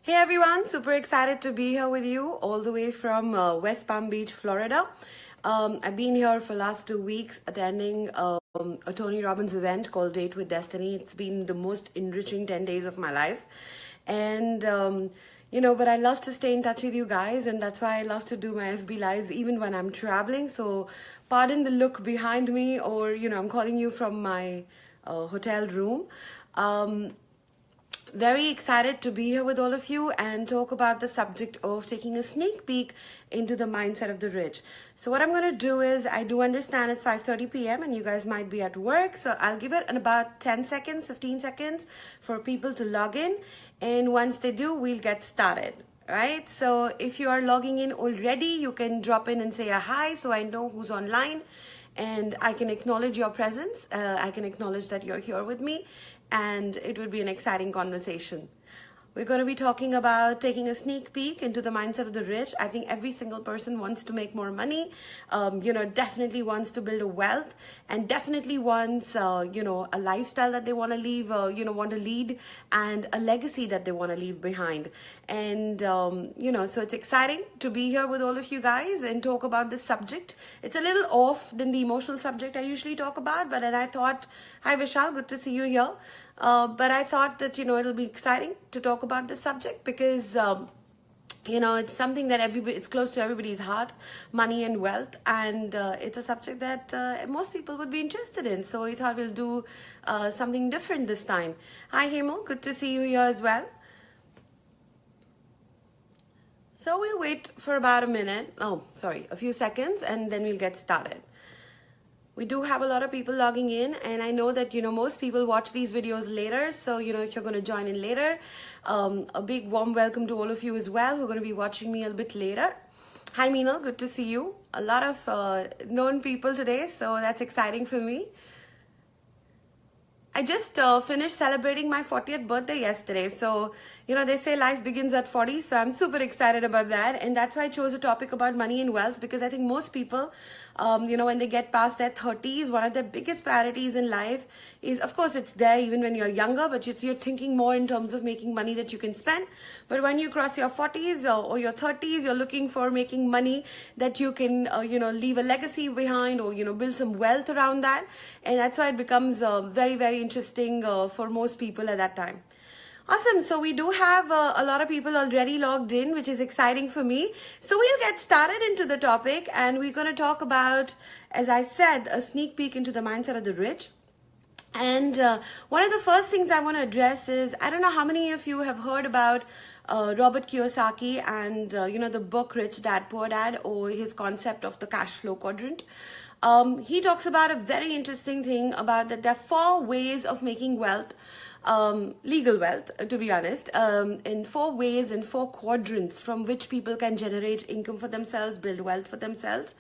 Hey everyone, super excited to be here with you all the way from West Palm Beach, Florida. I've been here for last 2 weeks attending a Tony Robbins event called Date with Destiny. It's been the most enriching 10 days of my life. And, but I love to stay in touch with you guys, and that's why I love to do my FB Lives even when I'm traveling. So pardon the look behind me, or, I'm calling you from my hotel room. Very excited to be here with all of you and talk about the subject of taking a sneak peek into the mindset of the rich. So what I'm going to do is, I do understand it's 5:30 p.m. and you guys might be at work. So I'll give it in about 10 seconds, 15 seconds for people to log in. And once they do, we'll get started. Right? So if you are logging in already, you can drop in and say a hi so I know who's online. And I can acknowledge your presence. I can acknowledge that you're here with me. And it would be an exciting conversation. We're going to be talking about taking a sneak peek into the mindset of the rich. I think every single person wants to make more money, definitely wants to build a wealth, and definitely wants, a lifestyle that they want to leave, want to lead, and a legacy that they want to leave behind. And, so it's exciting to be here with all of you guys and talk about this subject. It's a little off than the emotional subject I usually talk about, but then I thought, hi Vishal, good to see you here. But I thought that, it'll be exciting to talk about this subject because, it's something that it's close to everybody's heart, money and wealth. And it's a subject that most people would be interested in. So we thought we'll do something different this time. Hi, Hemel. Good to see you here as well. So we'll wait for about a few seconds, and then we'll get started. We do have a lot of people logging in, and I know that, most people watch these videos later. So, if you're going to join in later, a big warm welcome to all of you as well who are going to be watching me a bit later. Hi, Meenal, good to see you. A lot of known people today, so that's exciting for me. I just finished celebrating my 40th birthday yesterday. So, they say life begins at 40. So I'm super excited about that. And that's why I chose a topic about money and wealth, because I think most people, when they get past their 30s, one of their biggest priorities in life is, of course, it's there even when you're younger, but you're thinking more in terms of making money that you can spend. But when you cross your 40s or your 30s, you're looking for making money that you can, leave a legacy behind, or, build some wealth around that. And that's why it becomes very, very interesting for most people at that time. Awesome. So we do have a lot of people already logged in, which is exciting for me. So we'll get started into the topic, and we're going to talk about, as I said, a sneak peek into the mindset of the rich. And one of the first things I want to address is, I don't know how many of you have heard about Robert Kiyosaki and, the book Rich Dad Poor Dad, or his concept of the cash flow quadrant. He talks about a very interesting thing about that there are 4 ways of making wealth. Legal wealth, to be honest, in 4 ways and 4 quadrants from which people can generate income for themselves, build wealth for themselves.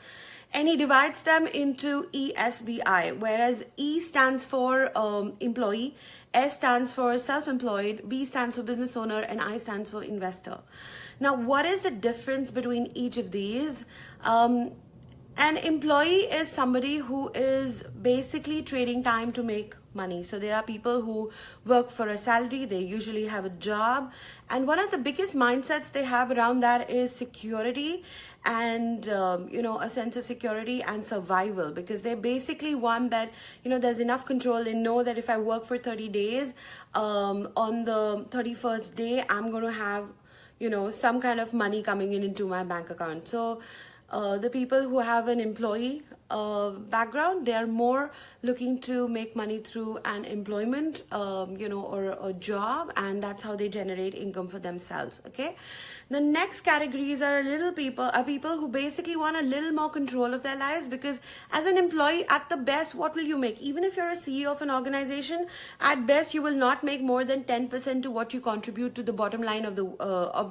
And he divides them into ESBI, whereas E stands for employee, S stands for self-employed, B stands for business owner, and I stands for investor. Now, what is the difference between each of these? An employee is somebody who is basically trading time to make money. So there are people who work for a salary. They usually have a job. And one of the biggest mindsets they have around that is security and, a sense of security and survival, because they basically want that, there's enough control. They know that if I work for 30 days, on the 31st day, I'm going to have, some kind of money coming into my bank account. So the people who have an employee background, they are more looking to make money through an employment, or a job, and that's how they generate income for themselves. Okay. The next categories are people who basically want a little more control of their lives, because as an employee, at the best, what will you make? Even if you're a CEO of an organization, at best, you will not make more than 10% to what you contribute to the bottom line of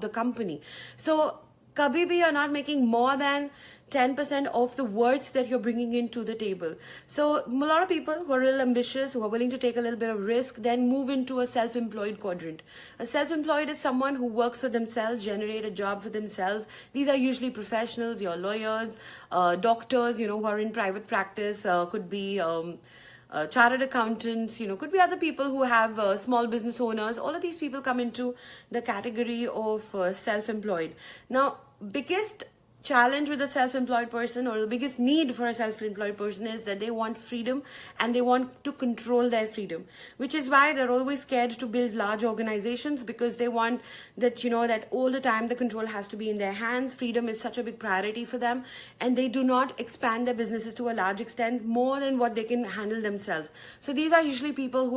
the company. So kabhi bhi you're not making more than 10% of the worth that you're bringing into the table. So a lot of people who are a little ambitious, who are willing to take a little bit of risk, then move into a self-employed quadrant. A self-employed is someone who works for themselves, generate a job for themselves. These are usually professionals, your lawyers, doctors, who are in private practice, could be chartered accountants, could be other people who have small business owners. All of these people come into the category of self-employed. Now, biggest challenge with a self-employed person, or the biggest need for a self-employed person, is that they want freedom and they want to control their freedom, which is why they're always scared to build large organizations, because they want that, that all the time the control has to be in their hands. Freedom is such a big priority for them, and they do not expand their businesses to a large extent more than what they can handle themselves. So these are usually people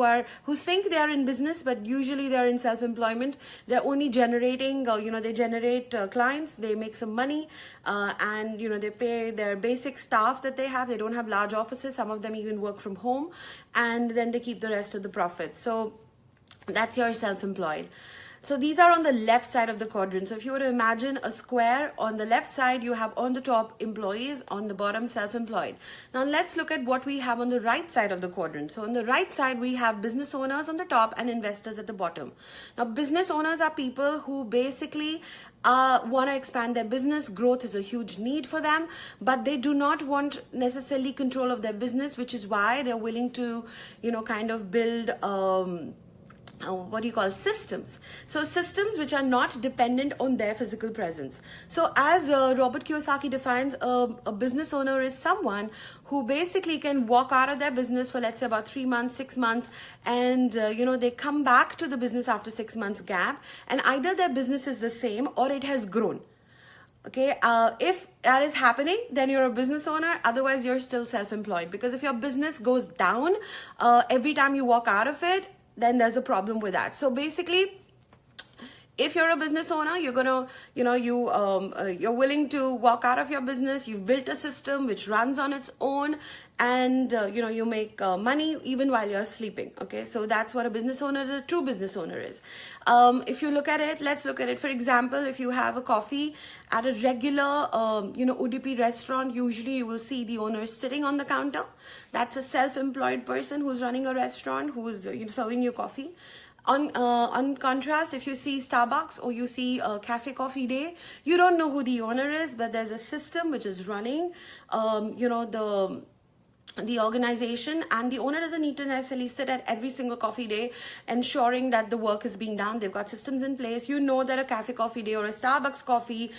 who think they are in business, but usually they're in self-employment. They're only generating, they generate clients, they make some money, and they pay their basic staff that they have. They don't have large offices. Some of them even work from home, and then they keep the rest of the profits. So that's your self-employed. So these are on the left side of the quadrant. So if you were to imagine a square, on the left side you have on the top employees, on the bottom self-employed. Now let's look at what we have on the right side of the quadrant. So on the right side we have business owners on the top and investors at the bottom. Now business owners are people who basically want to expand their business. Growth is a huge need for them, but they do not want necessarily control of their business, which is why they're willing to kind of build systems. So systems which are not dependent on their physical presence. So as Robert Kiyosaki defines, a business owner is someone who basically can walk out of their business for, let's say, about 3 months, 6 months, and they come back to the business after 6 months gap, and either their business is the same or it has grown. Okay, if that is happening, then you're a business owner. Otherwise, you're still self-employed, because if your business goes down every time you walk out of it, then there's a problem with that. So basically, if you're a business owner, you're gonna, you're willing to walk out of your business. You've built a system which runs on its own, and you make money even while you're sleeping. Okay, so that's what a business owner, a true business owner is. If you look at it, let's look at it. For example, if you have a coffee at a regular, Udupi restaurant, usually you will see the owner sitting on the counter. That's a self-employed person who's running a restaurant, who's serving you coffee. On contrast, if you see Starbucks or you see Cafe Coffee Day, you don't know who the owner is, but there's a system which is running, the organization, and the owner doesn't need to necessarily sit at every single coffee day ensuring that the work is being done. They've got systems in place. You know that a Cafe Coffee Day or a Starbucks coffee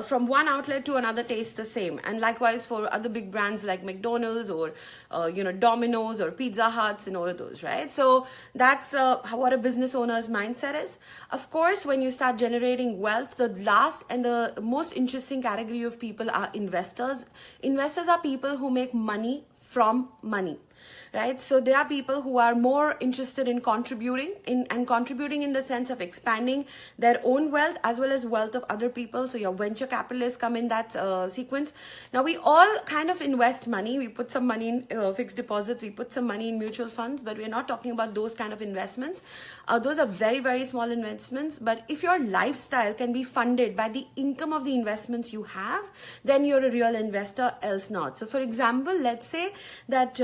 from one outlet to another tastes the same. And likewise for other big brands like McDonald's or Domino's or Pizza Huts and all of those, right? So that's what a business owner's mindset is. Of course, when you start generating wealth, the last and the most interesting category of people are investors. Investors are people who make money from money, right? So there are people who are more interested in contributing in the sense of expanding their own wealth as well as wealth of other people. So your venture capitalists come in that sequence. Now we all kind of invest money. We put some money in fixed deposits. We put some money in mutual funds, but we're not talking about those kind of investments. Those are very, very small investments. But if your lifestyle can be funded by the income of the investments you have, then you're a real investor, else not. So for example, let's say that,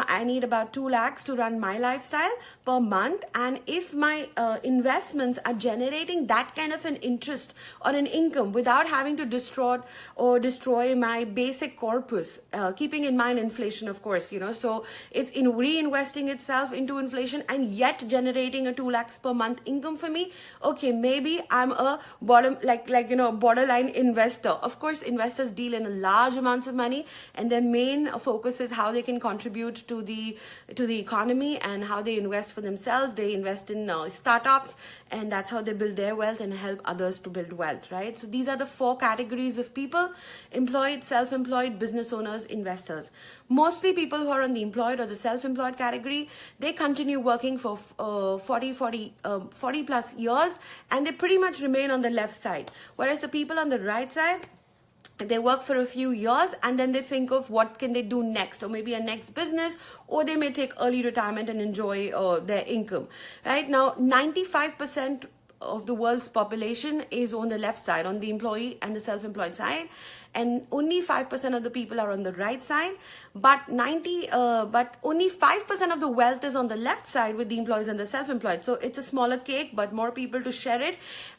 I need about 2 lakhs to run my lifestyle per month. And if my investments are generating that kind of an interest or an income without having to destroy my basic corpus, keeping in mind inflation, of course, so it's in reinvesting itself into inflation and yet generating a 2 lakhs per month income for me. Okay, maybe I'm a borderline investor. Of course, investors deal in large amounts of money, and their main focus is how they can contribute to the economy and how they invest for themselves. They invest in startups, and that's how they build their wealth and help others to build wealth, right? So these are the 4 categories of people: employed, self-employed, business owners, investors. Mostly people who are on the employed or the self-employed category, they continue working for 40 plus years, and they pretty much remain on the left side. Whereas the people on the right side, they work for a few years and then they think of what can they do next, or maybe a next business, or they may take early retirement and enjoy their income. Right now, 95% of the world's population is on the left side, on the employee and the self-employed side, and only 5% of the people are on the right side, but only 5% of the wealth is on the left side with the employees and the self-employed. So it's a smaller cake, but more people to share it.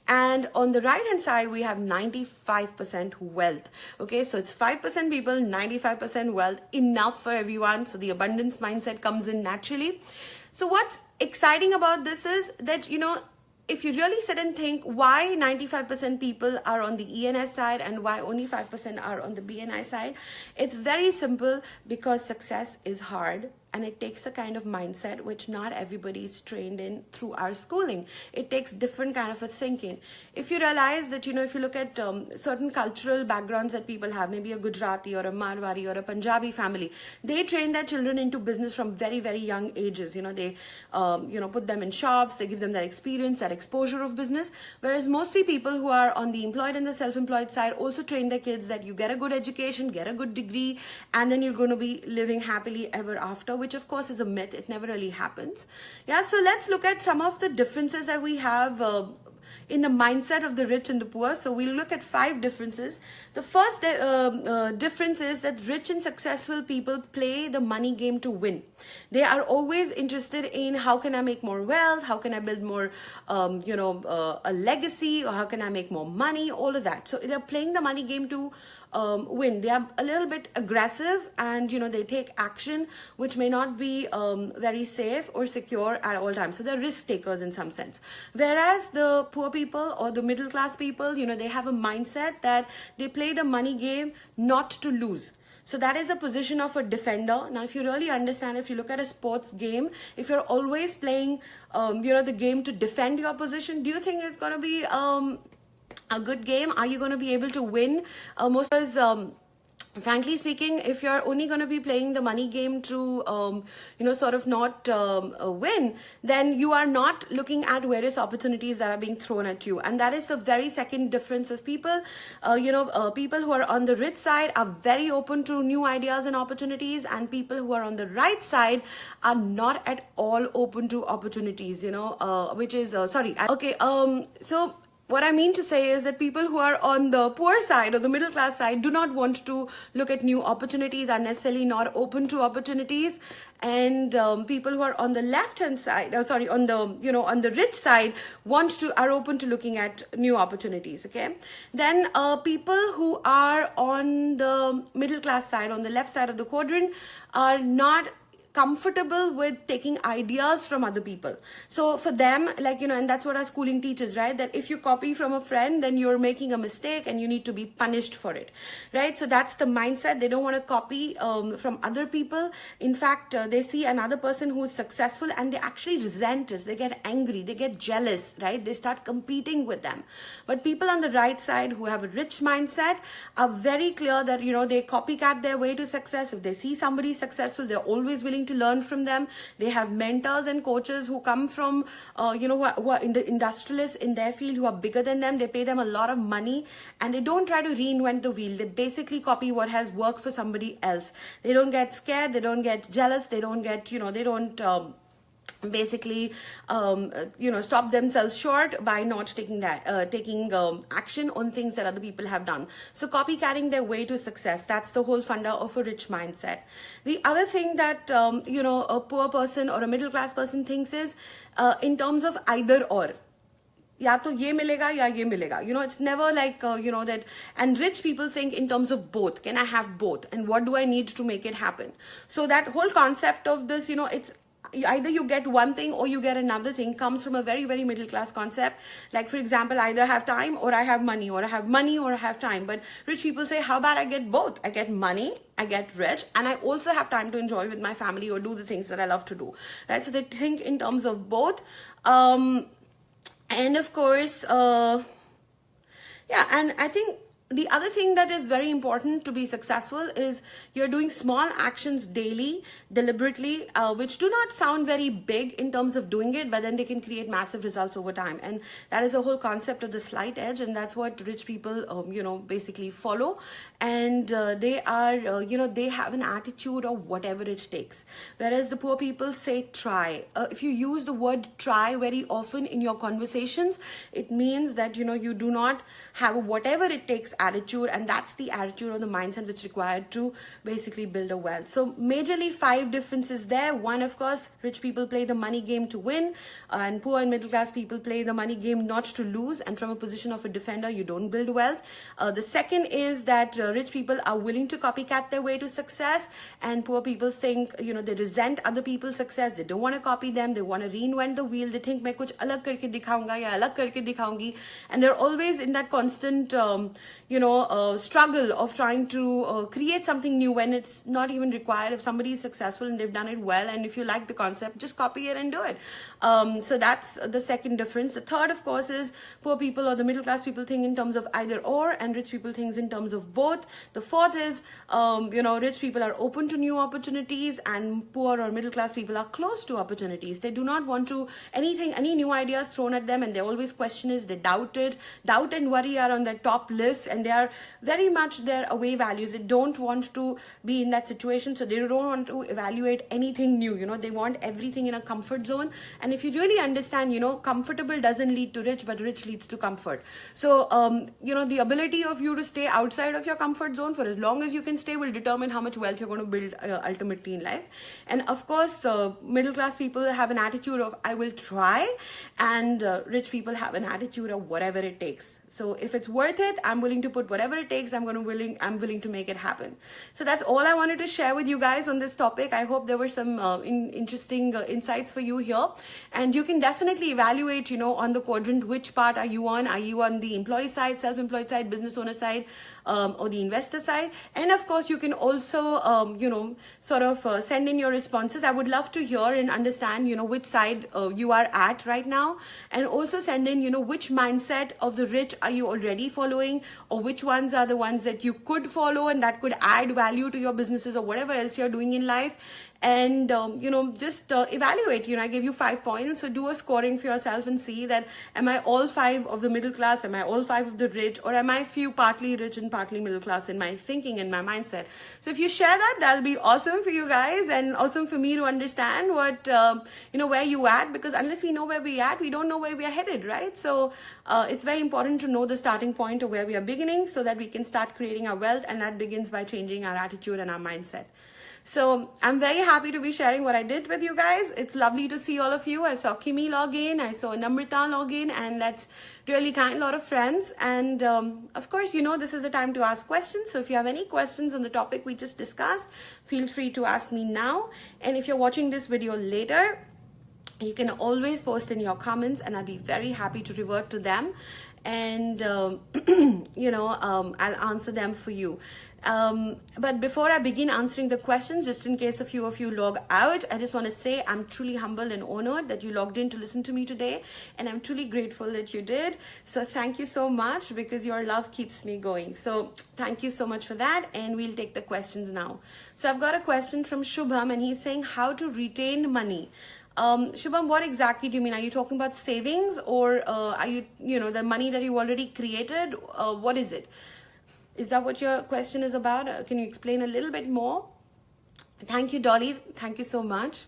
And on the right hand side, we have 95% wealth. Okay, so it's 5% people, 95% wealth, enough for everyone. So the abundance mindset comes in naturally. So what's exciting about this is that, you know, if you really sit and think why 95% people are on the ENS side and why only 5% are on the BNI side, it's very simple, because success is hard and it takes a kind of mindset which not everybody is trained in through our schooling. It takes different kind of a thinking. If you realize that, you know, if you look at certain cultural backgrounds that people have, maybe a Gujarati or a Marwari or a Punjabi family, they train their children into business from very, very young ages. You know, they, put them in shops, they give them that experience, that exposure of business. Whereas mostly people who are on the employed and the self-employed side also train their kids that you get a good education, get a good degree, and then you're going to be living happily ever after, which of course is a myth. It never really happens. Yeah, so let's look at some of the differences that we have in the mindset of the rich and the poor. So we'll look at 5 differences. The first difference is that rich and successful people play the money game to win. They are always interested in how can I make more wealth, how can I build more, a legacy, or how can I make more money, all of that. So they're playing the money game to win. They are a little bit aggressive, and they take action which may not be very safe or secure at all times. So they're risk takers in some sense. Whereas the poor people or the middle class people, they have a mindset that they play the money game not to lose. So that is a position of a defender. Now, if you really understand, if you look at a sports game, if you're always playing, the game to defend your position, do you think it's going to be a good game? Are you going to be able to win? Frankly speaking, if you're only going to be playing the money game to, not win, then you are not looking at various opportunities that are being thrown at you. And that is the very second difference of people. People who are on the rich side are very open to new ideas and opportunities, and people who are on the right side are not at all open to opportunities, so what I mean to say is that people who are on the poor side or the middle class side do not want to look at new opportunities, are necessarily not open to opportunities. And people who are on the left hand side, on the rich side, are open to looking at new opportunities. Okay. Then people who are on the middle class side, on the left side of the quadrant, are not comfortable with taking ideas from other people. So for them, and that's what our schooling teaches, right? That if you copy from a friend, then you're making a mistake and you need to be punished for it, right? So that's the mindset. They don't want to copy from other people. In fact, they see another person who's successful and they actually resent it. They get angry, they get jealous, right? They start competing with them. But people on the right side who have a rich mindset are very clear that, they copycat their way to success. If they see somebody successful, they're always willing to learn from them. They have mentors and coaches who come from, who are in the industrialists in their field, who are bigger than them. They pay them a lot of money, and they don't try to reinvent the wheel. They basically copy what has worked for somebody else. They don't get scared. They don't get jealous. They don't get, they don't stop themselves short by not taking action on things that other people have done. So copycatting their way to success, that's the whole funda of a rich mindset. The other thing that a poor person or a middle class person thinks is in terms of either or. या तो ये मिलेगा या ये मिलेगा. It's never like, that. And rich people think in terms of both. Can I have both? And what do I need to make it happen? So that whole concept of this, it's either you get one thing or you get another thing, comes from a very, very middle class concept. Like, for example, either have time or I have money, or I have money or I have time. But rich people say, how about I get both? I get money, I get rich, and I also have time to enjoy with my family or do the things that I love to do, right? So they think in terms of both. And of course, and I think the other thing that is very important to be successful is you're doing small actions daily, deliberately, which do not sound very big in terms of doing it, but then they can create massive results over time. And that is the whole concept of the slight edge, and that's what rich people, basically follow. And they are, they have an attitude of whatever it takes. Whereas the poor people say try. If you use the word try very often in your conversations, it means that, you do not have whatever it takes attitude, and that's the attitude or the mindset which is required to basically build a wealth. So majorly 5 differences there. One, of course, rich people play the money game to win, and poor and middle class people play the money game not to lose, and from a position of a defender you don't build wealth. The second is that rich people are willing to copycat their way to success, and poor people think, they resent other people's success. They don't want to copy them. They want to reinvent the wheel. They think मैं कुछ अलग करके दिखाऊंगा या अलग करके दिखाऊंगी, and they're always in that constant struggle of trying to create something new when it's not even required. If somebody is successful and they've done it well, and if you like the concept, just copy it and do it. So that's the second difference. The third, of course, is poor people or the middle class people think in terms of either or, and rich people think in terms of both. The fourth is, rich people are open to new opportunities, and poor or middle class people are closed to opportunities. They do not want to any new ideas thrown at them, and they always question it. They doubt it. Doubt and worry are on their top list, and they are very much their away values. They don't want to be in that situation, so they don't want to evaluate anything new. They want everything in a comfort zone. And if you really understand, comfortable doesn't lead to rich, but rich leads to comfort. So the ability of you to stay outside of your comfort zone for as long as you can stay will determine how much wealth you're going to build ultimately in life. And of course, middle class people have an attitude of I will try, and rich people have an attitude of whatever it takes. So if it's worth it, I'm willing to put whatever it takes. I'm willing to make it happen. So that's all I wanted to share with you guys on this topic. I hope there were some interesting insights for you here, and you can definitely evaluate, on the quadrant, which part are you on? Are you on the employee side, self-employed side, business owner side, or the investor side? And of course, you can also, send in your responses. I would love to hear and understand, which side you are at right now, and also send in, which mindset of the rich are you already following, or which ones are the ones that you could follow and that could add value to your businesses or whatever else you're doing in life. And just evaluate. I gave you 5 points, so do a scoring for yourself and see that am I all 5 of the middle class, am I all 5 of the rich, or am I few partly rich and partly middle class in my thinking and my mindset? So if you share that, that'll be awesome for you guys, and awesome for me to understand what where you at, because unless we know where we at, we don't know where we are headed, right? So it's very important to know the starting point of where we are beginning, so that we can start creating our wealth, and that begins by changing our attitude and our mindset. So I'm very happy to be sharing what I did with you guys. It's lovely to see all of you. I saw Kimi log in, I saw Namrita log in, and that's really kind, a lot of friends. And of course, this is the time to ask questions. So if you have any questions on the topic we just discussed, feel free to ask me now. And if you're watching this video later, you can always post in your comments, and I'll be very happy to revert to them. And I'll answer them for you. But before I begin answering the questions, just in case a few of you log out, I just want to say I'm truly humbled and honored that you logged in to listen to me today, and I'm truly grateful that you did. So thank you so much, because your love keeps me going. So thank you so much for that, and we'll take the questions now. So I've got a question from Shubham, and he's saying how to retain money. Shubham, what exactly do you mean? Are you talking about savings, or are you, the money that you already created? What is it? Is that what your question is about? Can you explain a little bit more? Thank you, Dolly. Thank you so much.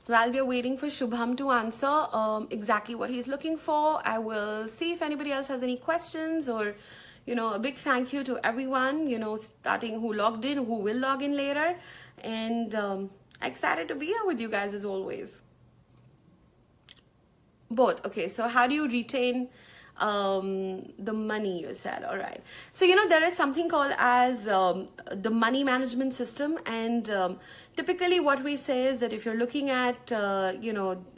While we're waiting for Shubham to answer exactly what he's looking for, I will see if anybody else has any questions, or a big thank you to everyone, starting who logged in, who will log in later. And excited to be here with you guys as always. Both. Okay, so how do you retain the money, you said? All right. So, there is something called as the money management system. And typically what we say is that if you're looking at,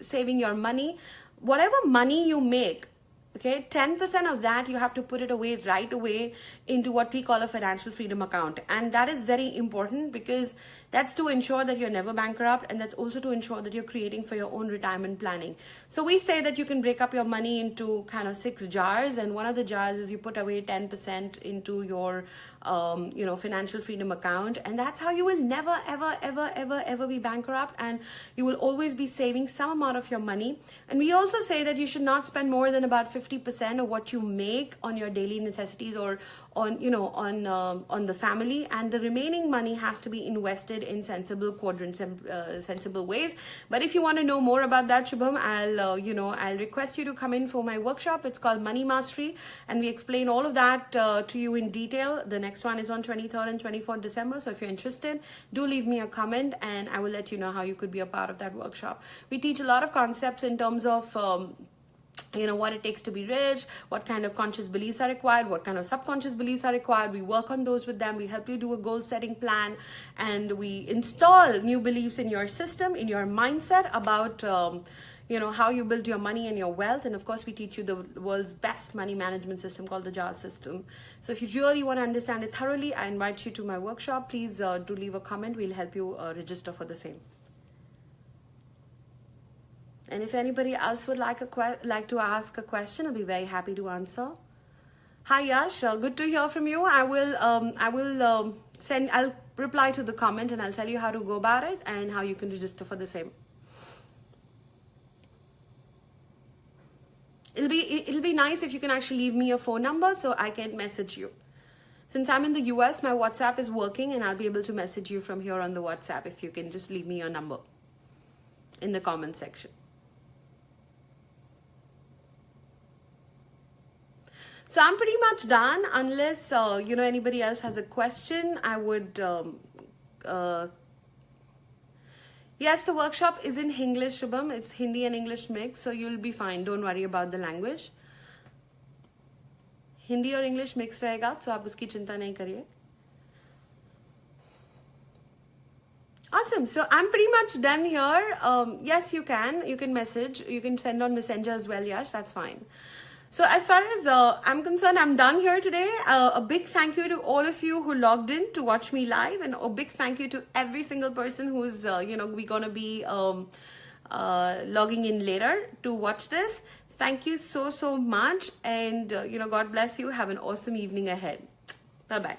saving your money, whatever money you make, Okay, 10% of that you have to put it away right away into what we call a financial freedom account. And that is very important because that's to ensure that you're never bankrupt, and that's also to ensure that you're creating for your own retirement planning. So we say that you can break up your money into kind of 6 jars, and one of the jars is you put away 10% into your financial freedom account, and that's how you will never ever be bankrupt, and you will always be saving some amount of your money. And we also say that you should not spend more than about 50% of what you make on your daily necessities or on the family, and the remaining money has to be invested in sensible quadrants and sensible ways. But if you want to know more about that, Shubham, I'll request you to come in for my workshop. It's called Money Mastery, and we explain all of that to you in detail. The next one is on 23rd and 24th December. So if you're interested, do leave me a comment and I will let you know how you could be a part of that workshop. We teach a lot of concepts in terms of what it takes to be rich, what kind of conscious beliefs are required, what kind of subconscious beliefs are required. We work on those with them. We help you do a goal setting plan, and we install new beliefs in your system, in your mindset about how you build your money and your wealth. And of course, we teach you the world's best money management system called the JARS system. So if you really want to understand it thoroughly, I invite you to my workshop. Please do leave a comment. We'll help you register for the same. And if anybody else would like to ask a question, I'll be very happy to answer. Hi Yash, good to hear from you. I'll reply to the comment and I'll tell you how to go about it and how you can register for the same. It'll be nice if you can actually leave me your phone number so I can message you. Since I'm in the US, my WhatsApp is working and I'll be able to message you from here on the WhatsApp if you can just leave me your number in the comment section. So I'm pretty much done, unless anybody else has a question. I would yes, the workshop is in English, Shubham. It's Hindi and English mix, so you'll be fine. Don't worry about the language. Hindi और English mix रहेगा, so आप उसकी चिंता नहीं करिए. Awesome. So I'm pretty much done here. Yes, you can message. You can send on Messenger as well, Yash. That's fine. So as far as I'm concerned, I'm done here today. A big thank you to all of you who logged in to watch me live, and a big thank you to every single person who's we're gonna be logging in later to watch this. Thank you so much, and God bless you. Have an awesome evening ahead. Bye bye.